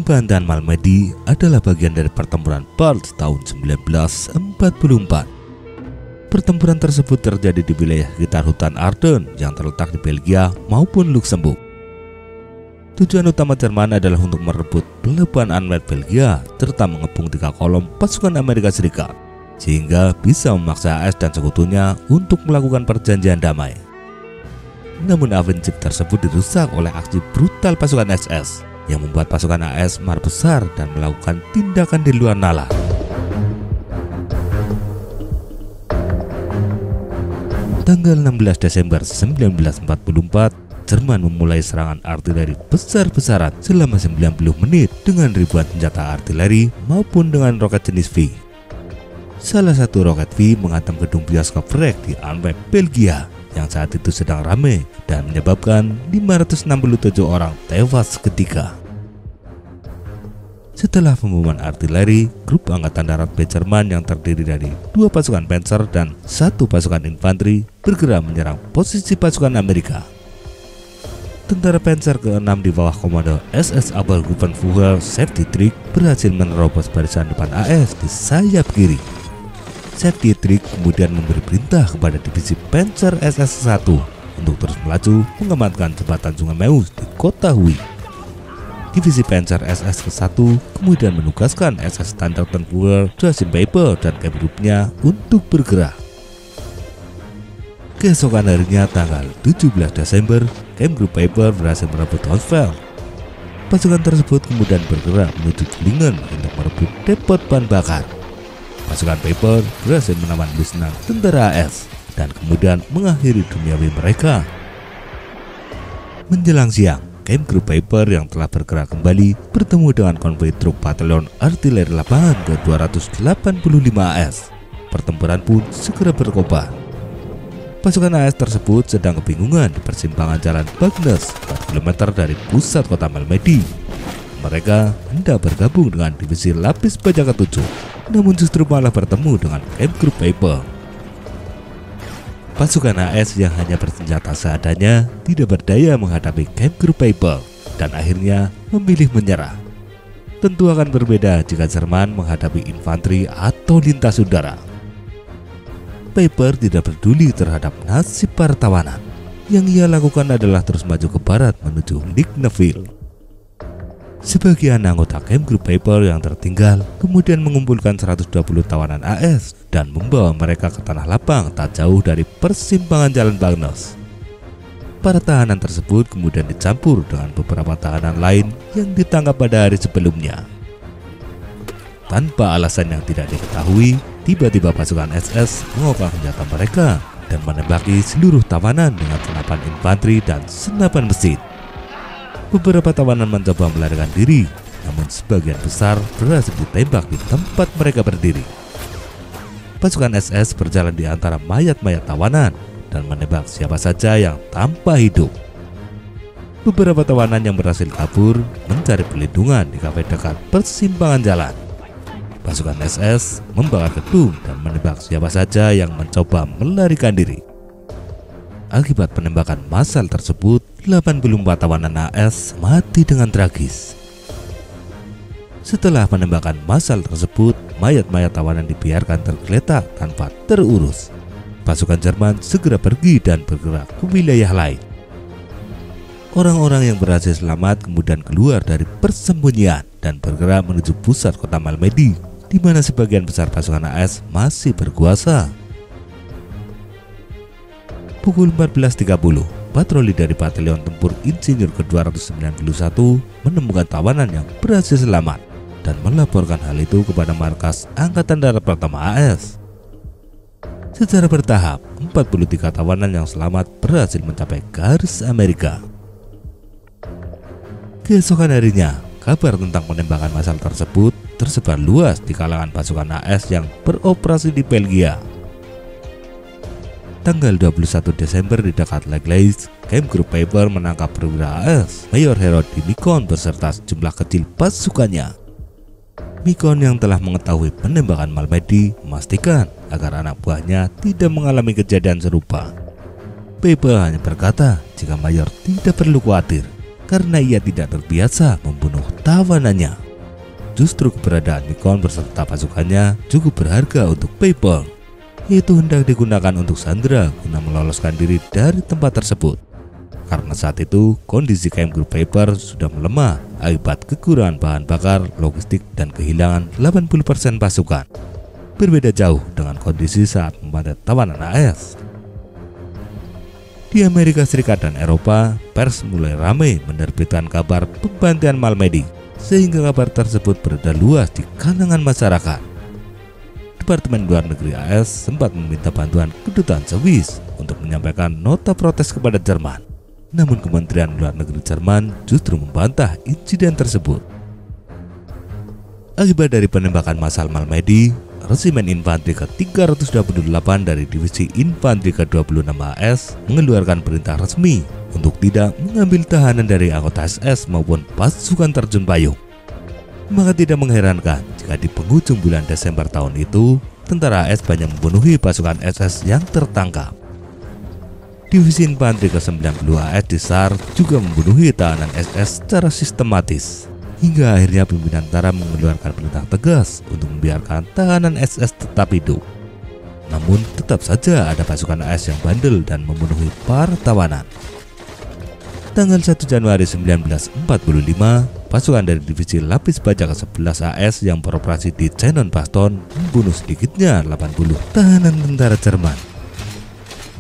Pembantahan Malmedy adalah bagian dari pertempuran Bulge tahun 1944. Pertempuran tersebut terjadi di wilayah sekitar hutan Ardennes yang terletak di Belgia maupun Luksemburg. Tujuan utama Jerman adalah untuk merebut pelabuhan Antwerp Belgia serta mengepung 3 kolom pasukan Amerika Serikat, sehingga bisa memaksa AS dan sekutunya untuk melakukan perjanjian damai. Namun ofensif tersebut dirusak oleh aksi brutal pasukan SS yang membuat pasukan AS marah besar dan melakukan tindakan di luar nalar. Tanggal 16 Desember 1944, Jerman memulai serangan artileri besar-besaran selama 90 menit dengan ribuan senjata artileri maupun dengan roket jenis V. Salah satu roket V menghantam gedung bioskop Vrek di Antwerp, Belgia yang saat itu sedang ramai dan menyebabkan 567 orang tewas seketika. Setelah pemboman artileri, grup angkatan darat B Jerman yang terdiri dari 2 pasukan Panzer dan 1 pasukan infanteri bergerak menyerang posisi pasukan Amerika. Tentara Panzer ke-6 di bawah komando SS Obergruppenführer Seyfried berhasil menerobos barisan depan AS di sayap kiri. Seyfried kemudian memberi perintah kepada divisi Panzer SS-1 untuk terus melaju mengamankan jembatan Sungai Meuse di kota Huy. Divisi Panzer SS ke-1 kemudian menugaskan SS Standartenführer Joachim Peiper dan Kamerupnya untuk bergerak. Keesokan harinya tanggal 17 Desember, Kamergruppe Peiper berhasil merebut Honsfeld. Pasukan tersebut kemudian bergerak menuju Tulingen untuk merebut depot bahan bakar. Pasukan Peiper berhasil menawan Lusinan tentara AS dan kemudian mengakhiri duniawi mereka. Menjelang siang, Kamergruppe Peiper yang telah bergerak kembali bertemu dengan konvoi truk batalion artileri lapangan ke-285 AS. Pertempuran pun segera berkobar. Pasukan AS tersebut sedang kebingungan di persimpangan jalan Bagnes 4 km dari pusat kota Malmedy. Mereka hendak bergabung dengan divisi lapis baja ke-7, namun justru malah bertemu dengan Kamergruppe Peiper. Pasukan AS yang hanya bersenjata seadanya tidak berdaya menghadapi Kamergruppe Peiper dan akhirnya memilih menyerah. Tentu akan berbeda jika Jerman menghadapi infanteri atau lintas udara. Peiper tidak peduli terhadap nasib para tawanan. Yang ia lakukan adalah terus maju ke barat menuju Ligneville. Sebagian anggota Kamergruppe Peiper yang tertinggal kemudian mengumpulkan 120 tawanan AS dan membawa mereka ke tanah lapang tak jauh dari persimpangan jalan Bagnes. Para tahanan tersebut kemudian dicampur dengan beberapa tahanan lain yang ditangkap pada hari sebelumnya. Tanpa alasan yang tidak diketahui, tiba-tiba pasukan SS mengopang senjata mereka dan menembaki seluruh tawanan dengan senapan infanteri dan senapan mesin. Beberapa tawanan mencoba melarikan diri, namun sebagian besar berhasil ditembak di tempat mereka berdiri. Pasukan SS berjalan di antara mayat-mayat tawanan dan menembak siapa saja yang tanpa hidup. Beberapa tawanan yang berhasil kabur mencari perlindungan di kafe dekat persimpangan jalan. Pasukan SS membakar gedung dan menembak siapa saja yang mencoba melarikan diri. Akibat penembakan massal tersebut, 84 tawanan AS mati dengan tragis. Setelah penembakan massal tersebut, mayat-mayat tawanan dibiarkan tergeletak tanpa terurus. Pasukan Jerman segera pergi dan bergerak ke wilayah lain. Orang-orang yang berhasil selamat kemudian keluar dari persembunyian dan bergerak menuju pusat kota Malmedy, di mana sebagian besar pasukan AS masih berkuasa. Pukul 14.30, patroli dari Batalion Tempur Insinyur ke-291 menemukan tawanan yang berhasil selamat dan melaporkan hal itu kepada markas Angkatan Darat Pertama AS. Secara bertahap, 43 tawanan yang selamat berhasil mencapai garis Amerika. Keesokan harinya, kabar tentang penembakan massal tersebut tersebar luas di kalangan pasukan AS yang beroperasi di Belgia. Tanggal 21 Desember di dekat Leglise, Kamergruppe Peiper menangkap perwira AS Mayor Herod di Mikon beserta sejumlah kecil pasukannya. Mikon yang telah mengetahui penembakan Malmedy memastikan agar anak buahnya tidak mengalami kejadian serupa. Peiper hanya berkata jika Mayor tidak perlu khawatir karena ia tidak terbiasa membunuh tawanannya. Justru keberadaan Nikon beserta pasukannya cukup berharga untuk Pepper, yaitu hendak digunakan untuk sandera guna meloloskan diri dari tempat tersebut. Karena saat itu kondisi Camp Group Pepper sudah melemah akibat kekurangan bahan bakar, logistik, dan kehilangan 80% pasukan. Berbeda jauh dengan kondisi saat membantai tawanan AS. Di Amerika Serikat dan Eropa, pers mulai ramai menerbitkan kabar pembantaian Malmedy, sehingga kabar tersebut beredar luas di kalangan masyarakat. Departemen Luar Negeri AS sempat meminta bantuan kedutaan Swiss untuk menyampaikan nota protes kepada Jerman. Namun Kementerian Luar Negeri Jerman justru membantah insiden tersebut. Akibat dari penembakan massal Malmedy, Resimen Infanteri ke-328 dari Divisi Infanteri ke-26 AS mengeluarkan perintah resmi untuk tidak mengambil tahanan dari anggota SS maupun pasukan terjun payung. Maka tidak mengherankan jika di penghujung bulan Desember tahun itu, tentara AS banyak membunuhi pasukan SS yang tertangkap. Divisi Infanteri ke-90 AS di SAR juga membunuhi tahanan SS secara sistematis. Hingga akhirnya pimpinan tentara mengeluarkan perintah tegas untuk membiarkan tahanan SS tetap hidup. Namun tetap saja ada pasukan AS yang bandel dan membunuhi para tawanan. Tanggal 1 Januari 1945, pasukan dari divisi lapis baja ke-11 AS yang beroperasi di Chenon Baston membunuh sedikitnya 80 tahanan tentara Jerman.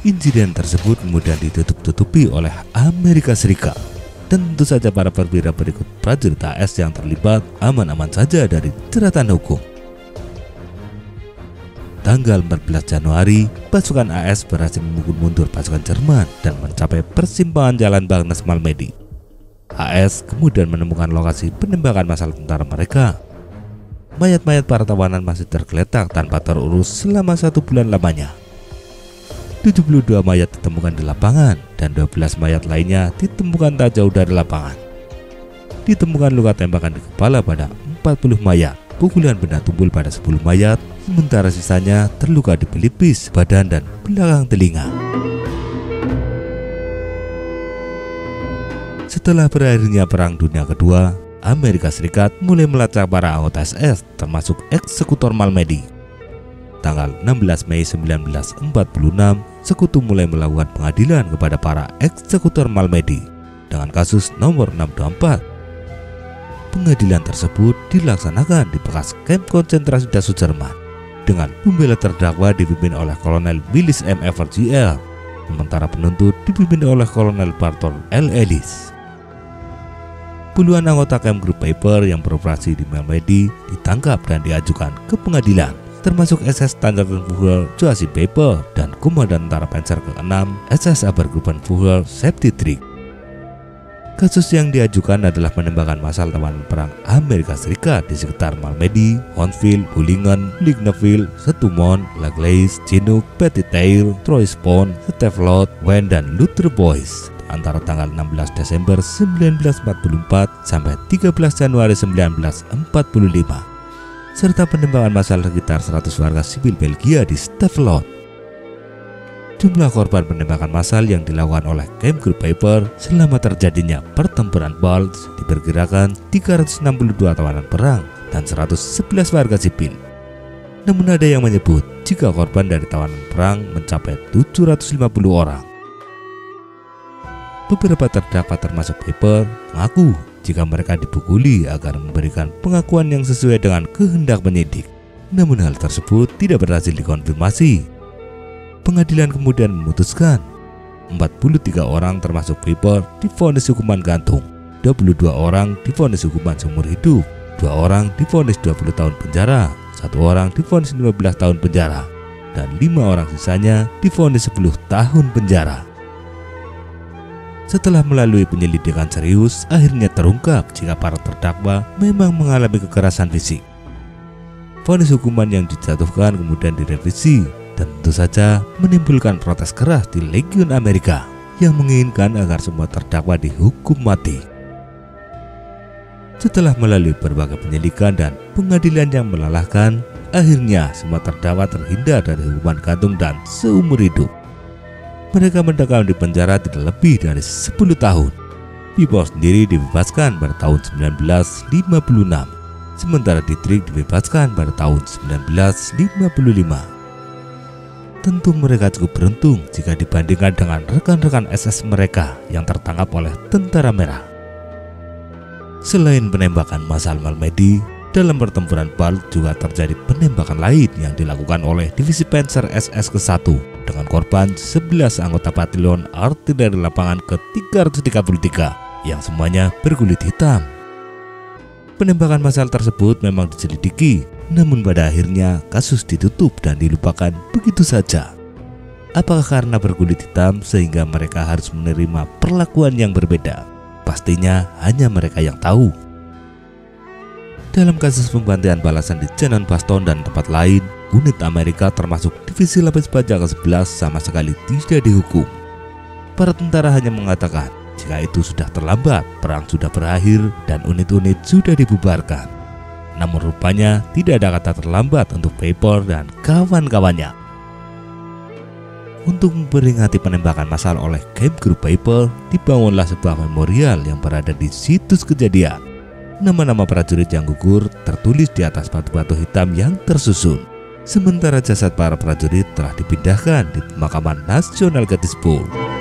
Insiden tersebut kemudian ditutup-tutupi oleh Amerika Serikat. Dan tentu saja para perwira berikut prajurit AS yang terlibat aman-aman saja dari jeratan hukum. Tanggal 14 Januari, pasukan AS berhasil memukul mundur pasukan Jerman dan mencapai persimpangan jalan Bagnes Malmedy. AS kemudian menemukan lokasi penembakan massal tentara mereka. Mayat-mayat para tawanan masih tergeletak tanpa terurus selama 1 bulan lamanya. 72 mayat ditemukan di lapangan dan 12 mayat lainnya ditemukan tak jauh dari lapangan. Ditemukan luka tembakan di kepala pada 40 mayat, pukulan benda tumpul pada 10 mayat, sementara sisanya terluka di pelipis, badan, dan belakang telinga. Setelah berakhirnya Perang Dunia Kedua, Amerika Serikat mulai melacak para anggota SS termasuk eksekutor Malmedy. Tanggal 16 Mei 1946, Sekutu mulai melakukan pengadilan kepada para eksekutor Malmedy dengan kasus nomor 624. Pengadilan tersebut dilaksanakan di bekas kamp konsentrasi Dachau Jerman dengan pembela terdakwa dipimpin oleh Kolonel Willis M. Evergl, sementara penuntut dipimpin oleh Kolonel Barton L. Ellis. Puluhan anggota Camp Group Pepper yang beroperasi di Malmedy ditangkap dan diajukan ke pengadilan, termasuk SS Standartenführer Joachim Pepper dan Komandan Tentara Panzer ke-6 SS Obergruppenführer Septitrig. Kasus yang diajukan adalah penembakan massal tawanan perang Amerika Serikat di sekitar Malmedy, Hohenfeld, Hullingen, Ligneville, Setumont, Laglaise, Chinook, Petiteuil, Troisdorf, Stefflot, Wen, dan Luther Boys antara tanggal 16 Desember 1944 sampai 13 Januari 1945. Serta penembakan massal sekitar 100 warga sipil Belgia di Stefflot. Jumlah korban penembakan massal yang dilakukan oleh Camp Group Pepper selama terjadinya pertempuran Bulge diperkirakan 362 tawanan perang dan 111 warga sipil. Namun ada yang menyebut jika korban dari tawanan perang mencapai 750 orang. Beberapa terdakwa termasuk Pepper mengaku jika mereka dipukuli agar memberikan pengakuan yang sesuai dengan kehendak penyidik. Namun hal tersebut tidak berhasil dikonfirmasi. Pengadilan kemudian memutuskan 43 orang termasuk Pepper divonis hukuman gantung, 22 orang divonis hukuman seumur hidup, 2 orang divonis 20 tahun penjara, 1 orang divonis 15 tahun penjara, dan 5 orang sisanya divonis 10 tahun penjara. Setelah melalui penyelidikan serius, akhirnya terungkap jika para terdakwa memang mengalami kekerasan fisik. Vonis hukuman yang dijatuhkan kemudian direvisi dan tentu saja menimbulkan protes keras di Legiun Amerika yang menginginkan agar semua terdakwa dihukum mati. Setelah melalui berbagai penyelidikan dan pengadilan yang melelahkan, akhirnya semua terdakwa terhindar dari hukuman gantung dan seumur hidup. Mereka mendekam di penjara tidak lebih dari 10 tahun. Pipo sendiri dibebaskan pada tahun 1956, sementara Dietrich dibebaskan pada tahun 1955. Tentu mereka cukup beruntung jika dibandingkan dengan rekan-rekan SS mereka yang tertangkap oleh tentara merah. Selain penembakan massal Malmedy, dalam pertempuran Bulk juga terjadi penembakan lain yang dilakukan oleh Divisi Panzer SS ke-1 dengan korban 11 anggota Batalion Artileri Lapangan ke-333 yang semuanya berkulit hitam. Penembakan massal tersebut memang diselidiki, namun pada akhirnya kasus ditutup dan dilupakan begitu saja. Apakah karena berkulit hitam sehingga mereka harus menerima perlakuan yang berbeda? Pastinya hanya mereka yang tahu. Dalam kasus pembantaian balasan di Cannon Baston dan tempat lain, unit Amerika termasuk Divisi Lapis Baja ke-11 sama sekali tidak dihukum. Para tentara hanya mengatakan jika itu sudah terlambat, perang sudah berakhir dan unit-unit sudah dibubarkan. Namun rupanya tidak ada kata terlambat untuk Peiper dan kawan-kawannya. Untuk memperingati penembakan massal oleh Camp Group Peiper, dibangunlah sebuah memorial yang berada di situs kejadian. Nama-nama prajurit yang gugur tertulis di atas batu-batu hitam yang tersusun. Sementara jasad para prajurit telah dipindahkan di pemakaman nasional Gettysburg.